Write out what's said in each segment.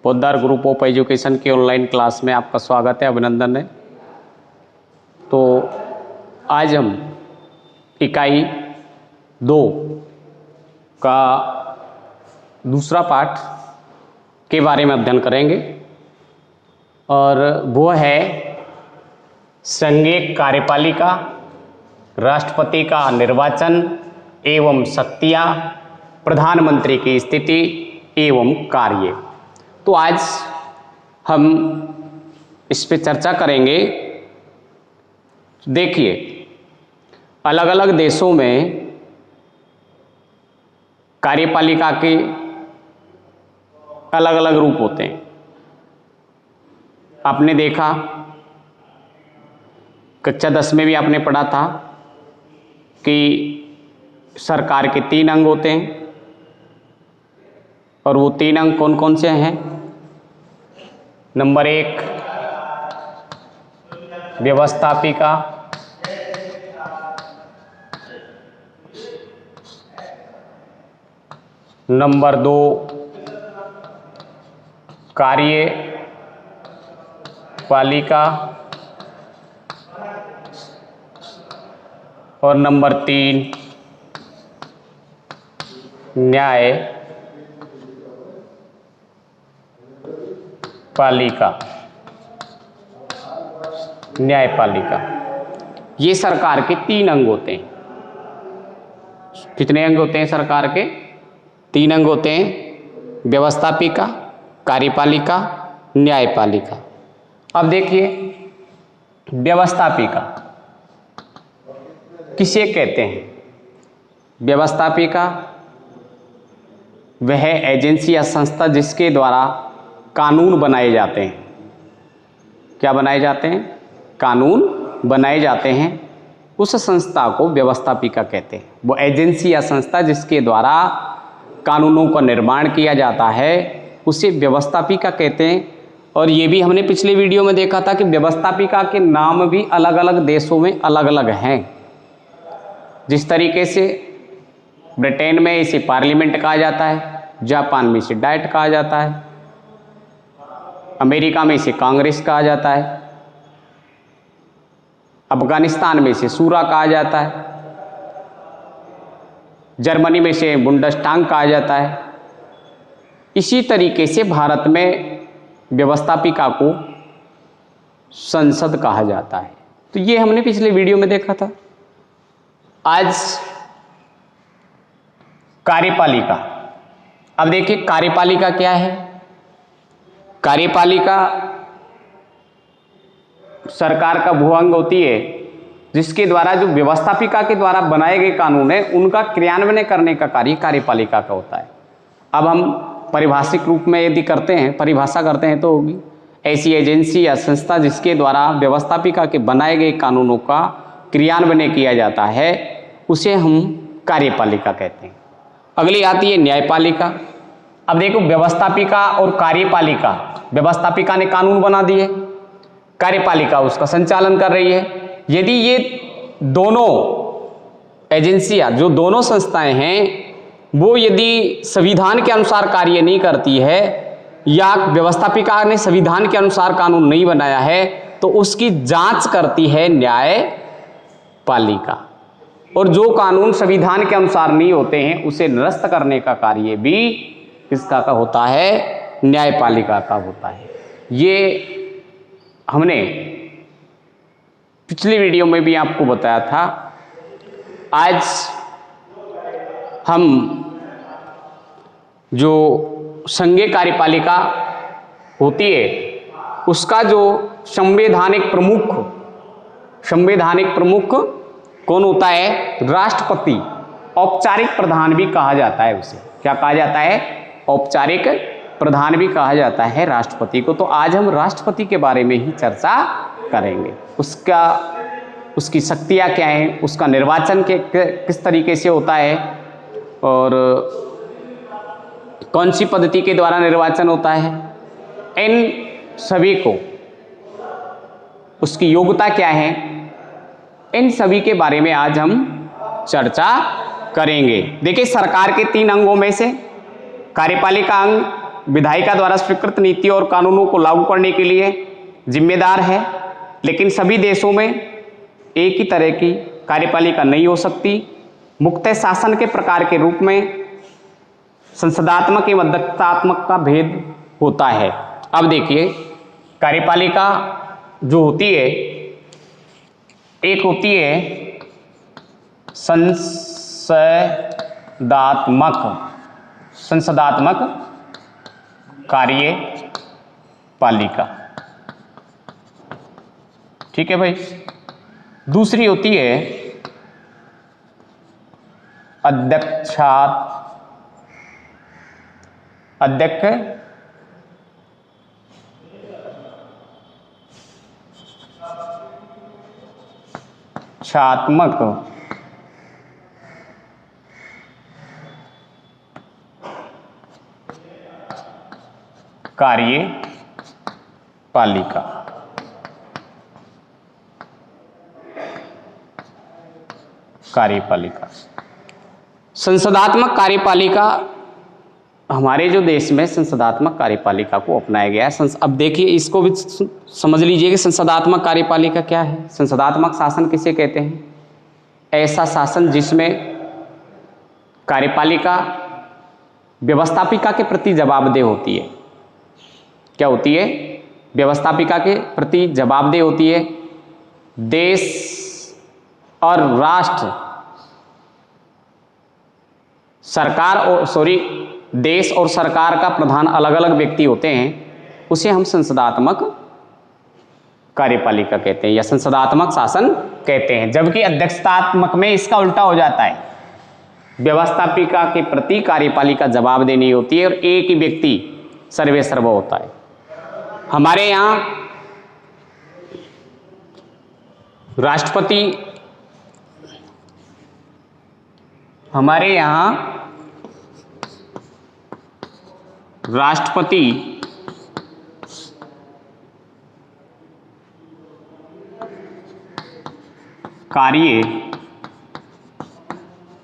Poddar group of education की online class में आपका स्वागत है, अभिनंदन है। तो आज हम इकाई 2 का दूसरा पाठ के बारे में अध्ययन करेंगे और वो है संघीय कार्यपालिका, राष्ट्रपति का निर्वाचन एवं शक्तियाँ, प्रधानमंत्री की स्थिति एवं कार्य। तो आज हम इस पे चर्चा करेंगे। देखिए, अलग अलग देशों में कार्यपालिका के अलग अलग रूप होते हैं। आपने देखा, कक्षा 10 में भी आपने पढ़ा था कि सरकार के 3 अंग होते हैं और वो 3 अंग कौन कौन से हैं? नंबर 1 व्यवस्थापिका, नंबर 2 कार्यपालिका और नंबर 3 न्यायपालिका। ये सरकार के 3 अंग होते हैं। कितने अंग होते हैं सरकार के? 3 अंग होते हैं, व्यवस्थापिका, कार्यपालिका, न्यायपालिका। अब देखिए, व्यवस्थापिका किसे कहते हैं? व्यवस्थापिका वह एजेंसी या संस्था जिसके द्वारा कानून बनाए जाते हैं। क्या बनाए जाते हैं? कानून बनाए जाते हैं। उस संस्था को व्यवस्थापिका कहते हैं। वो एजेंसी या संस्था जिसके द्वारा कानूनों का निर्माण किया जाता है उसे व्यवस्थापिका कहते हैं। और ये भी हमने पिछले वीडियो में देखा था कि व्यवस्थापिका के नाम भी अलग अलग देशों में अलग अलग हैं। जिस तरीके से ब्रिटेन में इसे पार्लियामेंट कहा जाता है, जापान में इसे डाइट कहा जाता है, अमेरिका में इसे कांग्रेस कहा जाता है, अफगानिस्तान में इसे शूरा कहा जाता है, जर्मनी में इसे बुंडस्टांग कहा जाता है। इसी तरीके से भारत में व्यवस्थापिका को संसद कहा जाता है। तो ये हमने पिछले वीडियो में देखा था। आज कार्यपालिका। अब देखिए, कार्यपालिका क्या है? कार्यपालिका सरकार का भूअंग होती है जिसके द्वारा जो व्यवस्थापिका के द्वारा बनाए गए कानून है उनका क्रियान्वयन करने का कार्य कार्यपालिका का होता है। अब हम पारिभाषिक रूप में यदि करते हैं, परिभाषा करते हैं, तो होगी ऐसी एजेंसी या संस्था जिसके द्वारा व्यवस्थापिका के बनाए गए कानूनों का क्रियान्वयन किया जाता है, उसे हम कार्यपालिका कहते हैं। अगली आती है न्यायपालिका। अब देखो, व्यवस्थापिका और कार्यपालिका, व्यवस्थापिका ने कानून बना दिए, कार्यपालिका उसका संचालन कर रही है। यदि ये दोनों एजेंसियां, जो दोनों संस्थाएं हैं, वो यदि संविधान के अनुसार कार्य नहीं करती है या व्यवस्थापिका ने संविधान के अनुसार कानून नहीं बनाया है, तो उसकी जांच करती है न्यायपालिका। और जो कानून संविधान के अनुसार नहीं होते हैं उसे निरस्त करने का कार्य भी किसका का होता है? न्यायपालिका का होता है। ये हमने पिछली वीडियो में भी आपको बताया था। आज हम जो संघीय कार्यपालिका होती है उसका जो संवैधानिक प्रमुख कौन होता है? राष्ट्रपति। औपचारिक प्रधान भी कहा जाता है उसे। क्या कहा जाता है? औपचारिक प्रधान भी कहा जाता है राष्ट्रपति को। तो आज हम राष्ट्रपति के बारे में ही चर्चा करेंगे। उसकी शक्तियाँ क्या हैं, उसका निर्वाचन किस तरीके से होता है और कौन सी पद्धति के द्वारा निर्वाचन होता है, इन सभी को, उसकी योग्यता क्या है, इन सभी के बारे में आज हम चर्चा करेंगे। देखिए, सरकार के 3 अंगों में से कार्यपालिका अंग विधायिका द्वारा स्वीकृत नीतियों और कानूनों को लागू करने के लिए जिम्मेदार है, लेकिन सभी देशों में एक ही तरह की कार्यपालिका नहीं हो सकती। मुख्यतः शासन के प्रकार के रूप में संसदात्मक एवं अध्यक्षात्मक का भेद होता है। अब देखिए, कार्यपालिका जो होती है, एक होती है संसदात्मक कार्यपालिका, ठीक है भाई। दूसरी होती है अध्यक्षात्मक कार्यपालिका। संसदात्मक कार्यपालिका, हमारे जो देश में संसदात्मक कार्यपालिका को अपनाया गया है। अब देखिए, इसको भी समझ लीजिए कि संसदात्मक कार्यपालिका क्या है। संसदात्मक शासन किसे कहते हैं? ऐसा शासन जिसमें कार्यपालिका व्यवस्थापिका के प्रति जवाबदेह होती है। क्या होती है? व्यवस्थापिका के प्रति जवाबदेह होती है। देश और राष्ट्र, देश और सरकार का प्रधान अलग अलग व्यक्ति होते हैं, उसे हम संसदात्मक कार्यपालिका कहते हैं या संसदात्मक शासन कहते हैं। जबकि अध्यक्षतात्मक में इसका उल्टा हो जाता है, व्यवस्थापिका के प्रति कार्यपालिका जवाब देनी होती है और एक ही व्यक्ति सर्वे सर्व होता है। हमारे यहाँ राष्ट्रपति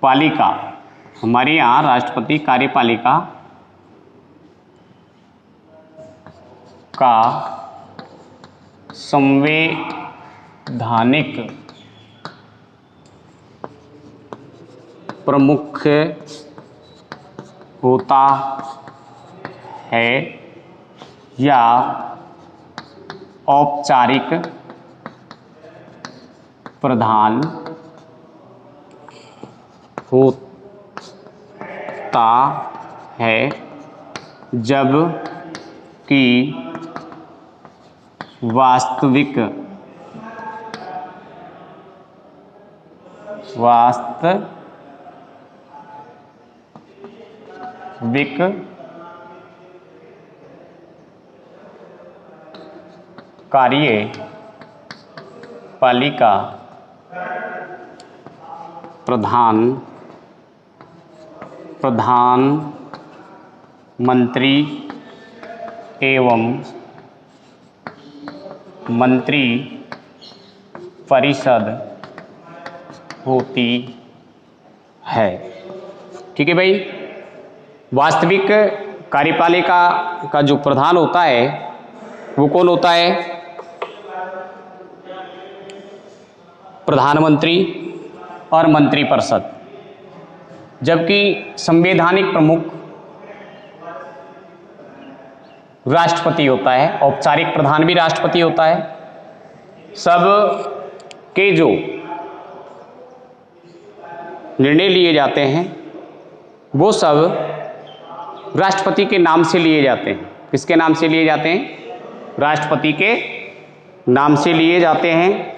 कार्यपालिका, हमारे यहाँ राष्ट्रपति कार्यपालिका का संवैधानिक प्रमुख होता है या औपचारिक प्रधान होता है, जबकि वास्तविक कार्यपालिका प्रधानमंत्री एवं मंत्री परिषद होती है। ठीक है भाई। वास्तविक कार्यपालिका का जो प्रधान होता है वो कौन होता है? प्रधानमंत्री और मंत्रिपरिषद। जबकि संवैधानिक प्रमुख राष्ट्रपति होता है, औपचारिक प्रधान भी राष्ट्रपति होता है। सब के जो निर्णय लिए जाते हैं वो सब राष्ट्रपति के नाम से लिए जाते हैं। किसके नाम से लिए जाते हैं? राष्ट्रपति के नाम से लिए जाते हैं।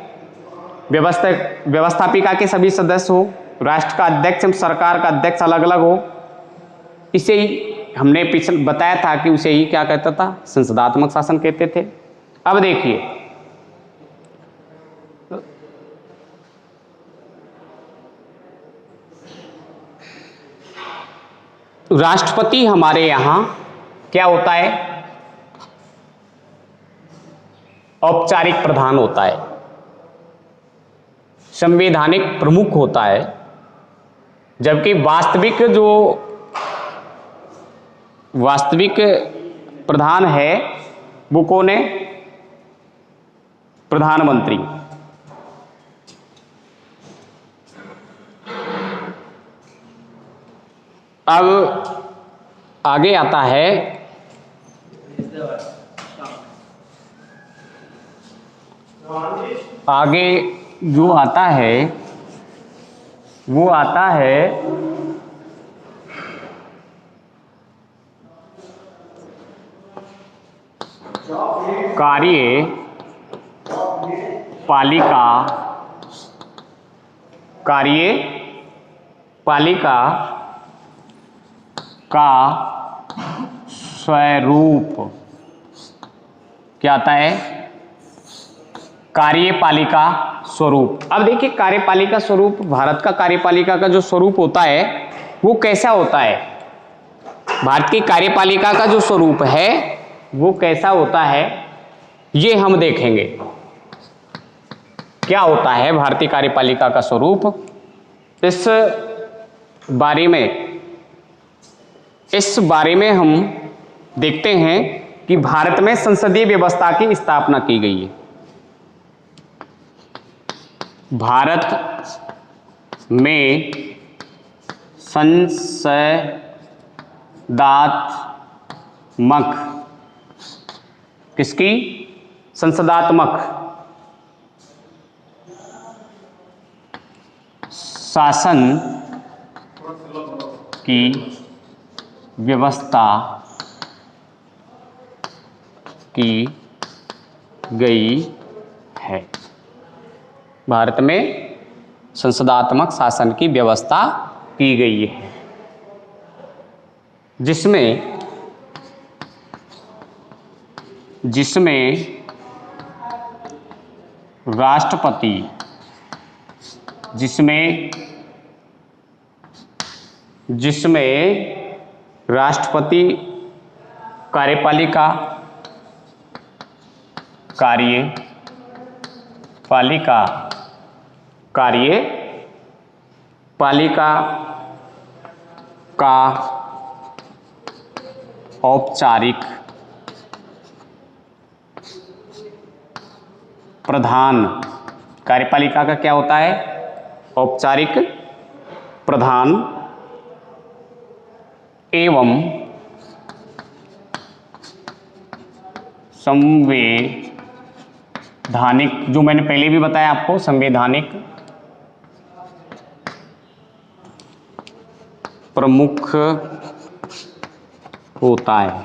व्यवस्थापिका के सभी सदस्य हो, राष्ट्र का अध्यक्ष एवं सरकार का अध्यक्ष अलग अलग हो। इसे ही हमने पिछले बताया था कि उसे ही क्या कहता था? संसदात्मक शासन कहते थे। अब देखिए, राष्ट्रपति हमारे यहाँ क्या होता है? औपचारिक प्रधान होता है, संवैधानिक प्रमुख होता है। जबकि वास्तविक जो वास्तविक प्रधान है वो कौन है? प्रधानमंत्री। अब आगे आता है आगे जो आता है वो आता है कार्यपालिका का स्वरूप। क्या आता है? कार्यपालिका स्वरूप। अब देखिए कार्यपालिका स्वरूप, भारत का कार्यपालिका का जो स्वरूप होता है वो कैसा होता है? भारत की कार्यपालिका का जो स्वरूप है वो कैसा होता है ये हम देखेंगे। क्या होता है भारतीय कार्यपालिका का स्वरूप, इस बारे में हम देखते हैं कि भारत में संसदीय व्यवस्था की स्थापना की गई है। भारत में संसदात्मक, किसकी? संसदात्मक शासन की व्यवस्था की गई है। भारत में संसदात्मक शासन की व्यवस्था की गई है, जिसमें राष्ट्रपति कार्यपालिका का औपचारिक प्रधान। कार्यपालिका का क्या होता है? औपचारिक प्रधान एवं संवैधानिक, जो मैंने पहले भी बताया आपको, संवैधानिक प्रमुख होता है।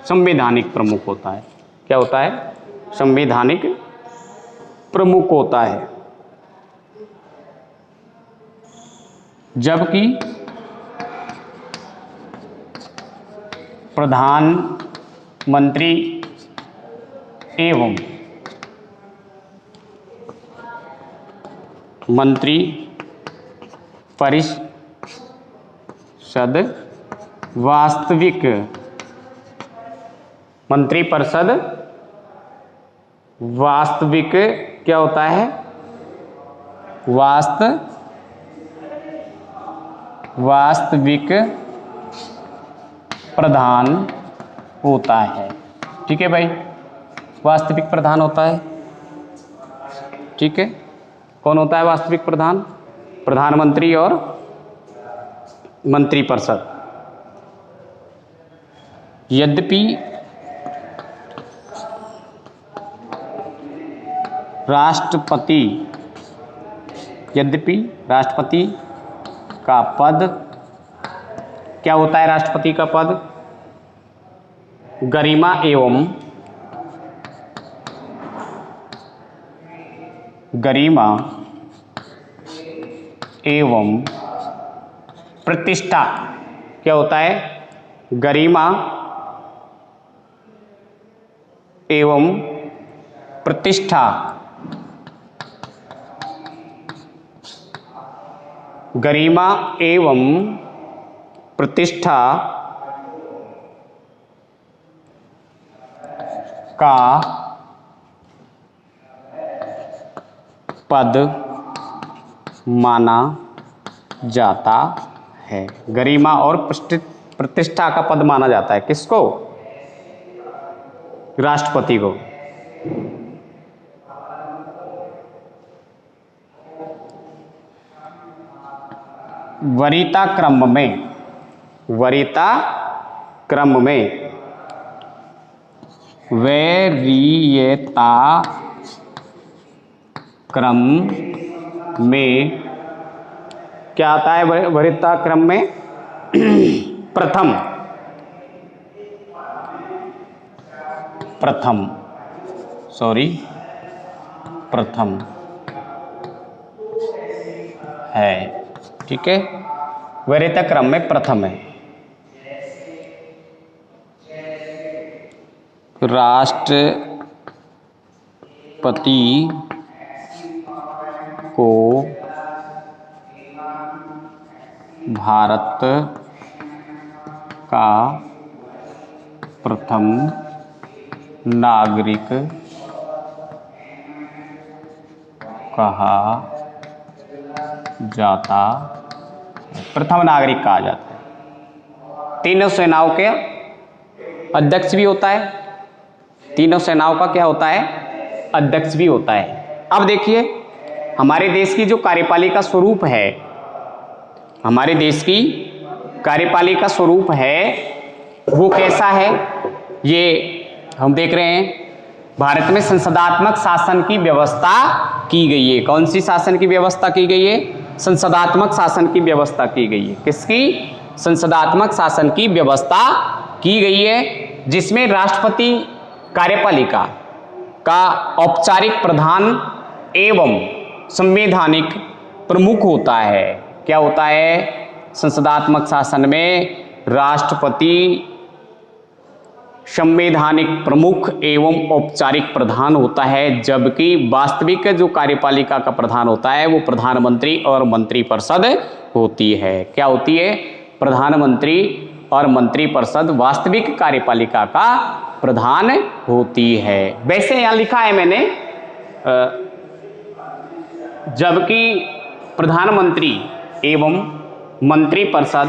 संवैधानिक प्रमुख होता है। क्या होता है? संवैधानिक प्रमुख होता है। जबकि प्रधानमंत्री एवं मंत्री परिषद वास्तविक क्या होता है? वास्तविक प्रधान होता है। ठीक है भाई, वास्तविक प्रधान होता है। ठीक है, कौन होता है वास्तविक प्रधान? प्रधानमंत्री और मंत्रिपरिषद। यद्यपि राष्ट्रपति का पद, क्या होता है राष्ट्रपति का पद? गरिमा एवं प्रतिष्ठा। क्या होता है? गरिमा एवं प्रतिष्ठा। गरिमा एवं प्रतिष्ठा का पद माना जाता है। गरिमा और प्रतिष्ठा का पद माना जाता है। किसको? राष्ट्रपति को। वरीयता क्रम में, वरीयता क्रम में, वरीयता क्रम में क्या आता है? वरीयता क्रम में प्रथम, प्रथम है, ठीक है, वरीयता क्रम में प्रथम है। राष्ट्रपति को भारत का प्रथम नागरिक कहा जाता, प्रथम नागरिक कहा जाता है। तीनों सेनाओं के अध्यक्ष भी होता है, तीनों सेनाओं का क्या होता है? अध्यक्ष भी होता है। अब देखिए हमारे देश की जो कार्यपालिका स्वरूप है, हमारे देश की कार्यपालिका स्वरूप है वो कैसा है? ये हम देख रहे हैं, भारत में संसदात्मक शासन की व्यवस्था की गई है। कौन सी शासन की व्यवस्था की गई है? संसदात्मक शासन की व्यवस्था की गई है। किसकी? संसदात्मक शासन की व्यवस्था की गई है, जिसमें राष्ट्रपति कार्यपालिका का औपचारिक प्रधान एवं संवैधानिक प्रमुख होता है। क्या होता है? संसदात्मक शासन में राष्ट्रपति संवैधानिक प्रमुख एवं औपचारिक प्रधान होता है, जबकि वास्तविक जो कार्यपालिका का प्रधान होता है वो प्रधानमंत्री और मंत्रिपरिषद होती है। क्या होती है? प्रधानमंत्री और मंत्रिपरिषद वास्तविक कार्यपालिका का प्रधान होती है। वैसे यहाँ लिखा है मैंने, जबकि प्रधानमंत्री एवं मंत्रिपरिषद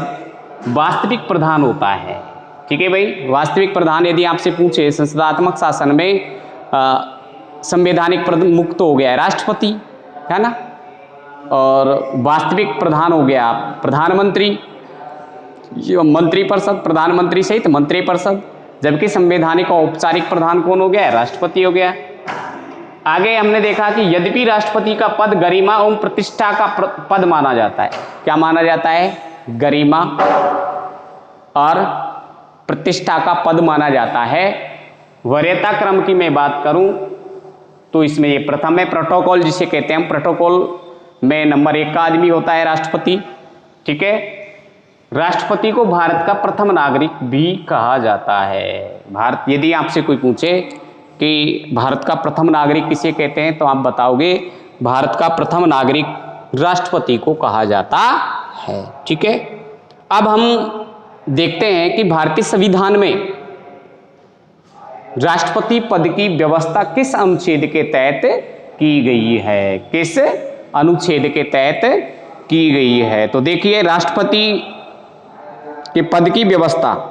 वास्तविक प्रधान होता है। ठीक है भाई, वास्तविक प्रधान यदि आपसे पूछे संसदात्मक शासन में संवैधानिक प्रमुख तो हो गया है राष्ट्रपति, है ना, और वास्तविक प्रधान हो गया प्रधानमंत्री, मंत्रिपरिषद, प्रधानमंत्री सहित मंत्रिपरिषद, जबकि संवैधानिक और औपचारिक प्रधान कौन हो गया? राष्ट्रपति हो गया। आगे हमने देखा कि यद्यपि राष्ट्रपति का पद गरिमा एवं प्रतिष्ठा का पद माना जाता है। क्या माना जाता है? गरिमा और प्रतिष्ठा का पद माना जाता है। वरीयता क्रम की मैं बात करूं तो इसमें ये प्रथम है, प्रोटोकॉल जिसे कहते हैं। प्रोटोकॉल में नंबर 1 का आदमी होता है राष्ट्रपति। ठीक है, राष्ट्रपति को भारत का प्रथम नागरिक भी कहा जाता है। भारत, यदि आपसे कोई पूछे कि भारत का प्रथम नागरिक किसे कहते हैं तो आप बताओगे भारत का प्रथम नागरिक राष्ट्रपति को कहा जाता है। ठीक है, अब हम देखते हैं कि भारतीय संविधान में राष्ट्रपति पद की व्यवस्था किस अनुच्छेद के तहत की गई है? किस अनुच्छेद के तहत की गई है? तो देखिए, राष्ट्रपति के पद की व्यवस्था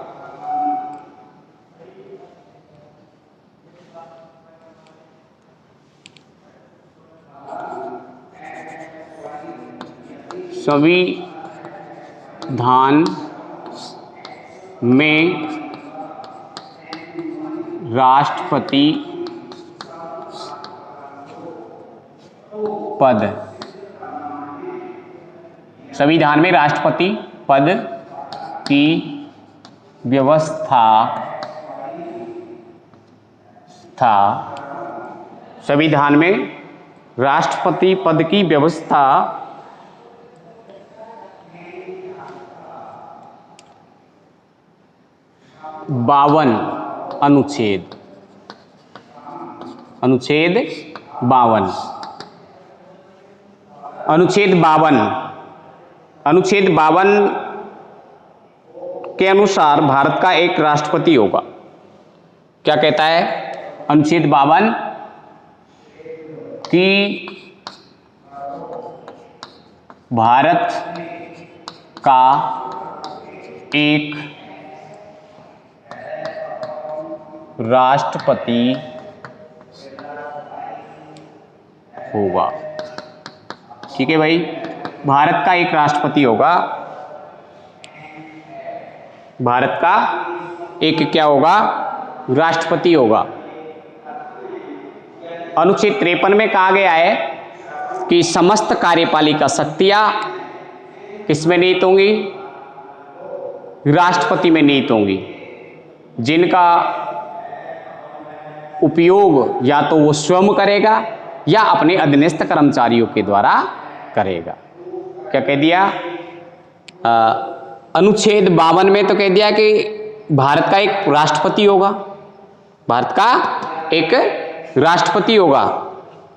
संविधान में राष्ट्रपति पद, संविधान में राष्ट्रपति पद की व्यवस्था था। संविधान में राष्ट्रपति पद की व्यवस्था 52 अनुच्छेद, अनुच्छेद 52, अनुच्छेद 52, अनुच्छेद 52 के अनुसार भारत का एक राष्ट्रपति होगा। क्या कहता है अनुच्छेद 52 कि भारत का एक राष्ट्रपति होगा। ठीक है भाई, भारत का एक राष्ट्रपति होगा, भारत का एक क्या होगा, राष्ट्रपति होगा। अनुच्छेद 53 में कहा गया है कि समस्त कार्यपालिका शक्तियां किसमें निहित होंगी, राष्ट्रपति में निहित होंगी, जिनका उपयोग या तो वो स्वयं करेगा या अपने अधीनस्थ कर्मचारियों के द्वारा करेगा। क्या कह दिया, अनुच्छेद 52 में तो कह दिया कि भारत का एक राष्ट्रपति होगा, भारत का एक राष्ट्रपति होगा,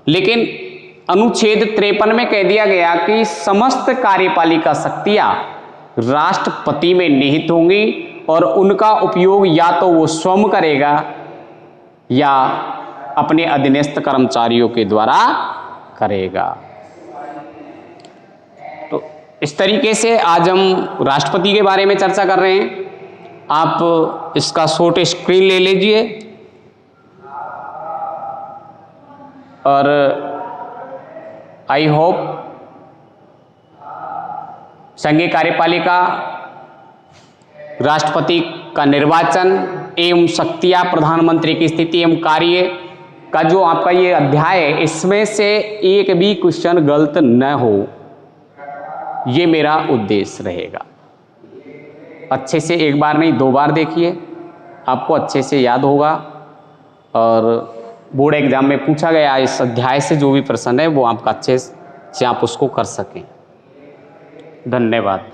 लेकिन अनुच्छेद 53 में कह दिया गया कि समस्त कार्यपालिका शक्तियां राष्ट्रपति में निहित होंगी और उनका उपयोग या तो वो स्वयं करेगा या अपने अधीनस्थ कर्मचारियों के द्वारा करेगा। तो इस तरीके से आज हम राष्ट्रपति के बारे में चर्चा कर रहे हैं। आप इसका शॉर्ट स्क्रीन ले लीजिए और आई होप संघीय कार्यपालिका, राष्ट्रपति का निर्वाचन एवं शक्तियां, प्रधानमंत्री की स्थिति एवं कार्य का जो आपका ये अध्याय है, इसमें से एक भी क्वेश्चन गलत न हो, ये मेरा उद्देश्य रहेगा। अच्छे से एक बार नहीं 2 बार देखिए, आपको अच्छे से याद होगा और बोर्ड एग्जाम में पूछा गया इस अध्याय से जो भी प्रश्न है वो आपका अच्छे से आप उसको कर सकें। धन्यवाद।